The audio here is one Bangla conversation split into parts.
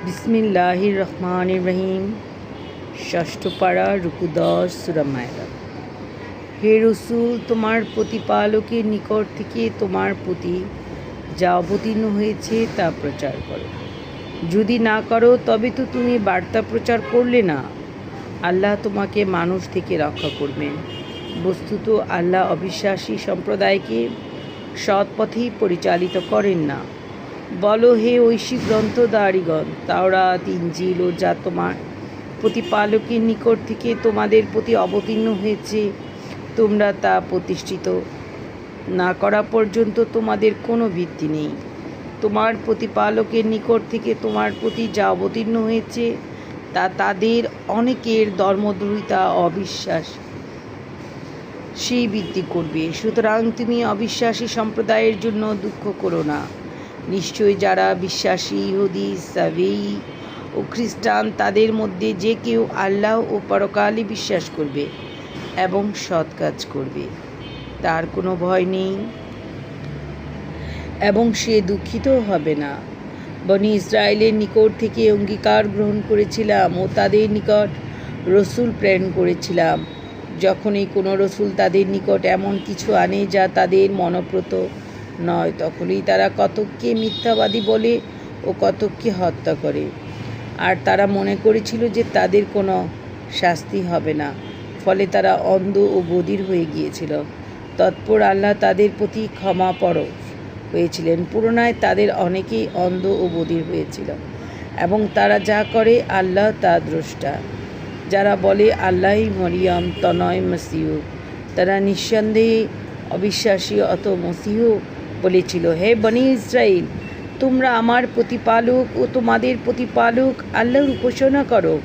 বিসমিল্লাহির রহমানির রহিম। ষষ্ঠ পারা রুকু 10 সূরা মায়দা। হে রসূল, তোমার প্রতিপালকের নিকট থেকে তোমার প্রতি যা অবতীর্ণ হয়েছে তা প্রচার করো। যদি না করো তবে তো তুমি বার্তা প্রচার করলে না। আল্লাহ তোমাকে মানুষ থেকে রক্ষা করবেন। বস্তুত আল্লাহ অবিশ্বাসী সম্প্রদায়কে সৎ পথেই পরিচালিত করেন না। বলো, হে ঐশী গ্রন্থধারীগণ, তাওরাত, ইনজিল ও যা তোমার প্রতিপালকের নিকট থেকে তোমাদের প্রতি অবতীর্ণ হয়েছে, তোমরা তা প্রতিষ্ঠিত না করা পর্যন্ত তোমাদের কোনো ভিত্তি নেই। তোমার প্রতিপালকের নিকট থেকে তোমার প্রতি যা অবতীর্ণ হয়েছে তা তাদের অনেকের ধর্মদ্রোহিতা অবিশ্বাস সেই বৃদ্ধি করবে। সুতরাং তুমি অবিশ্বাসী সম্প্রদায়ের জন্য দুঃখ করো না। নিশ্চয়ই যারা বিশ্বাসী ইহুদি, সাবেই ও খ্রিস্টান, তাদের মধ্যে যে কেউ আল্লাহ ও পরকালে বিশ্বাস করবে এবং সৎ কাজ করবে, তার কোনো ভয় নেই এবং সে দুঃখিতও হবে না। বনী ইসরায়েলের নিকট থেকে অঙ্গীকার গ্রহণ করেছিলাম ও তাদের নিকট রসুল প্রেরণ করেছিলাম। যখনই কোনো রসুল তাদের নিকট এমন কিছু আনে যা তাদের মনপ্রত নয়, তখনই তারা কতককে মিথ্যাবাদী বলে ও কতককে হত্যা করে। আর তারা মনে করেছিল যে তাদের কোনো শাস্তি হবে না, ফলে তারা অন্ধ ও বধির হয়ে গিয়েছিল। তৎপর আল্লাহ তাদের প্রতি ক্ষমাপর হয়েছিলেন। পুরনায় তাদের অনেকেই অন্ধ ও বধির হয়েছিল এবং তারা যা করে আল্লাহ তা দ্রষ্টা। যারা বলে আল্লাহই মরিয়ম তনয় মসিহ, তারা নিঃসন্দেহে অবিশ্বাসী। অত মসিহ বলেছিল, হে বনী ইসরাইল, তোমরা আমার প্রতিপালক ও তোমাদের প্রতিপালক আল্লাহর উপাসনা করো।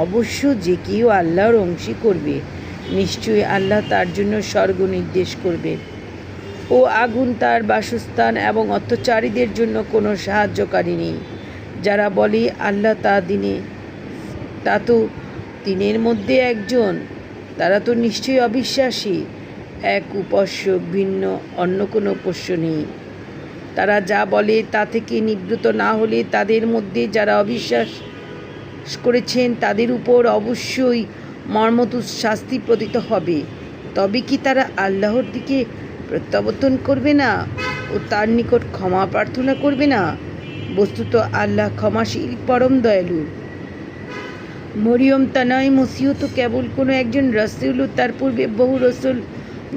অবশ্য যে কেউ আল্লাহর অংশী করবে, নিশ্চয়ই আল্লাহ তার জন্য স্বর্গ নির্দেশ করবে ও আগুন তার বাসস্থান, এবং অত্যাচারীদের জন্য কোনো সাহায্যকারী নেই। যারা বলে আল্লাহ তা তো তিনের মধ্যে একজন, তারা তো নিশ্চয়ই অবিশ্বাসী। এক উপাস্যক ভিন্ন অন্য কোনো উপাস্য নেই। তারা যা বলে তা থেকে নিবৃত না হলে তাদের মধ্যে যারা অবিশ্বাস করেছেন তাদের উপর অবশ্যই মর্মন্তুদ শাস্তি পতিত হবে। তবে কি তারা আল্লাহর দিকে প্রত্যাবর্তন করবে না ও তার নিকট ক্ষমা প্রার্থনা করবে না? বস্তুত আল্লাহ ক্ষমাশীল, পরম দয়ালু। মরিয়ম তানয় মসিহ তো কেবল কোনো একজন রসুল, তার পূর্বে বহু রসুল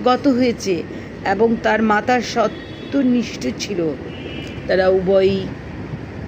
গত হয়েছে এবং তার মাতা সত্যনিষ্ঠ ছিল। তারা উভয়ই